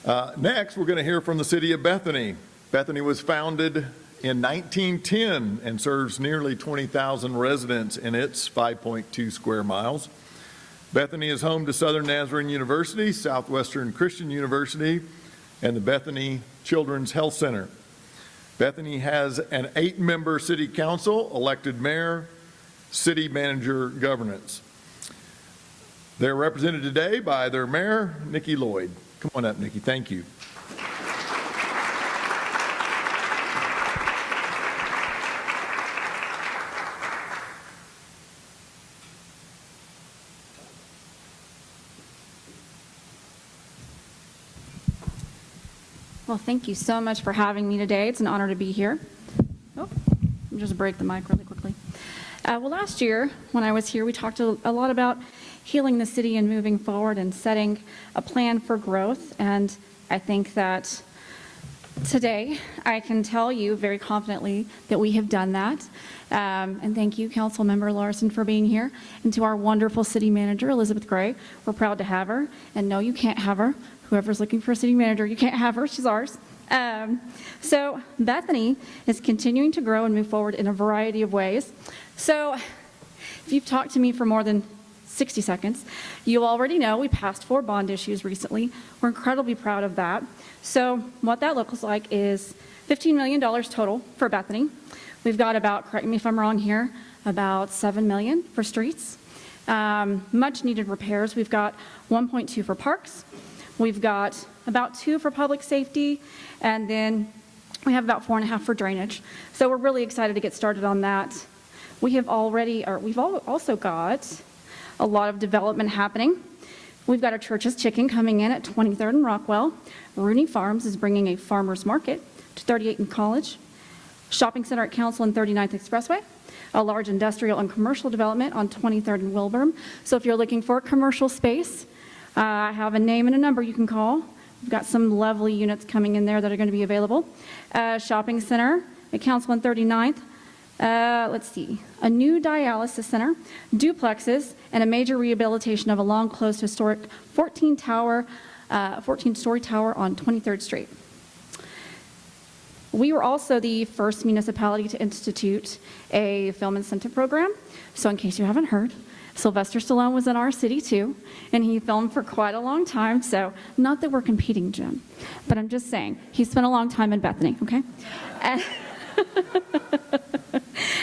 Next, we're going to hear from the city of Bethany. Bethany was founded in 1910 and serves nearly 20,000 residents in its 5.2 square miles. Bethany is home to Southern Nazarene University, Southwestern Christian University, and the Bethany Children's Health Center. Bethany has an 8-member city council, elected mayor, city manager governance. They're represented today by their mayor, Nikki Lloyd. Come on up, Nikki. Thank you. Well, thank you so much for having me today. It's an honor to be here. Oh, I'll just break the mic really quickly. Well, last year when I was here, we talked a lot about healing the city and moving forward and setting a plan for growth. And I think that today I can tell you very confidently that we have done that. And thank you, Councilmember Larson, for being here. And to our wonderful city manager, Elizabeth Gray, we're proud to have her. And no, you can't have her. Whoever's looking for a city manager, you can't have her. She's ours. So Bethany is continuing to grow and move forward in a variety of ways. So if you've talked to me for more than 60 seconds, you already know we passed 4 bond issues recently. We're incredibly proud of that. So what that looks like is $15 million total for Bethany. We've got about, correct me if I'm wrong here, about $7 million for streets. Much needed repairs. We've got 1.2 for parks. We've got about 2 for public safety, and then we have about 4.5 for drainage. So we're really excited to get started on that. We've also got a lot of development happening. We've got a Church's Chicken coming in at 23rd and Rockwell. Rooney Farms is bringing a farmer's market to 38th and College. Shopping center at Council and 39th Expressway. A large industrial and commercial development on 23rd and Wilburn. So if you're looking for a commercial space, I have a name and a number you can call. We've got some lovely units coming in there that are going to be available. Shopping center at Council and 39th. Let's see, a new dialysis center, duplexes, and a major rehabilitation of a long-closed historic 14-story tower on 23rd Street. We were also the first municipality to institute a film incentive program. So in case you haven't heard, Sylvester Stallone was in our city too, and he filmed for quite a long time. So not that we're competing, Jim, but I'm just saying, he spent a long time in Bethany, okay?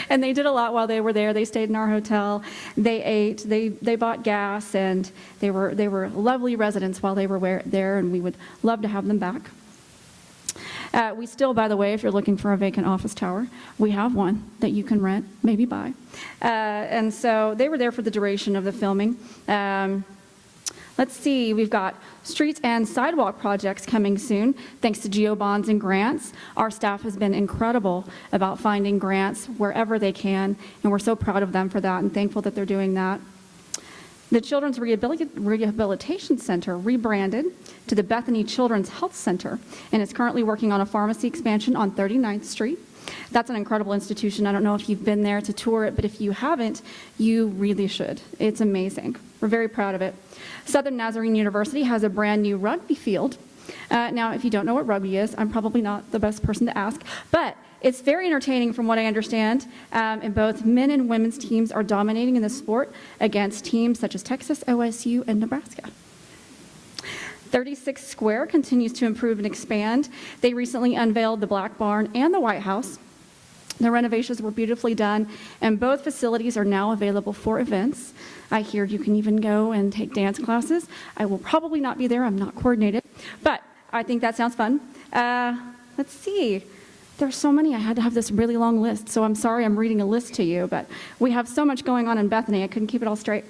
And they did a lot while they were there. They stayed in our hotel, they ate, they bought gas, and they were lovely residents while they were there, and we would love to have them back. We still, by the way, if you're looking for a vacant office tower, we have one that you can rent, maybe buy. And so they were there for the duration of the filming. Let's see, we've got streets and sidewalk projects coming soon, thanks to GEO bonds and grants. Our staff has been incredible about finding grants wherever they can, and we're so proud of them for that and thankful that they're doing that. The Children's Rehabilitation Center rebranded to the Bethany Children's Health Center, and is currently working on a pharmacy expansion on 39th Street. That's an incredible institution. I don't know if you've been there to tour it, but if you haven't, you really should. It's amazing. We're very proud of it. Southern Nazarene University has a brand new rugby field. Now, if you don't know what rugby is, I'm probably not the best person to ask, but it's very entertaining from what I understand, and both men and women's teams are dominating in the sport against teams such as Texas, OSU, and Nebraska. 36 Square continues to improve and expand. They recently unveiled the Black Barn and the White House. The renovations were beautifully done, and both facilities are now available for events. I hear you can even go and take dance classes. I will probably not be there. I'm not coordinated, but I think that sounds fun. Let's see. There's so many. I had to have this really long list, so I'm sorry I'm reading a list to you, but we have so much going on in Bethany, I couldn't keep it all straight.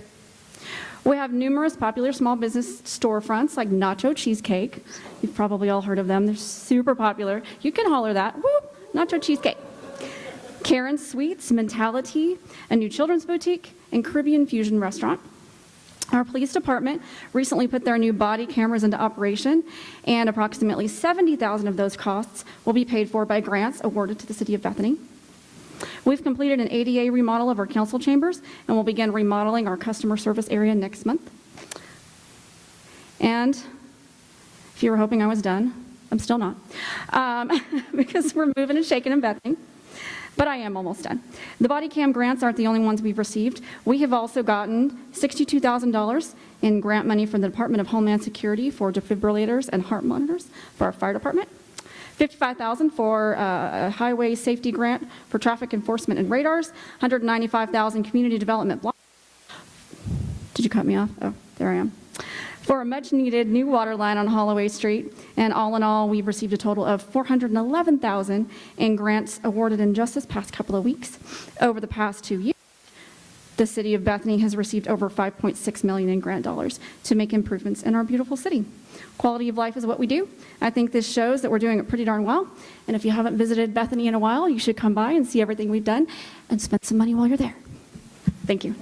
We have numerous popular small business storefronts like Nacho Cheesecake. You've probably all heard of them. They're super popular. You can holler that. Woo! Nacho Cheesecake. Karen's Sweets, Mentality, a new children's boutique, and Caribbean Fusion restaurant. Our police department recently put their new body cameras into operation, and approximately $70,000 of those costs will be paid for by grants awarded to the City of Bethany. We've completed an ADA remodel of our council chambers, and we'll begin remodeling our customer service area next month. And If you were hoping I was done, I'm still not, because we're moving and shaking in Bethany. But I am almost done. The body cam grants aren't the only ones we've received. We have also gotten $62,000 in grant money from the Department of Homeland Security for defibrillators and heart monitors for our fire department. $55,000 for a highway safety grant for traffic enforcement and radars. $195,000 community development block. Did you cut me off? Oh, there I am. For a much-needed new water line on Holloway Street. And all in all, we've received a total of $411,000 in grants awarded in just this past couple of weeks. Over the past 2 years, the city of Bethany has received over $5.6 million in grant dollars to make improvements in our beautiful city. Quality of life is what we do. I think this shows that we're doing it pretty darn well. And if you haven't visited Bethany in a while, you should come by and see everything we've done and spend some money while you're there. Thank you.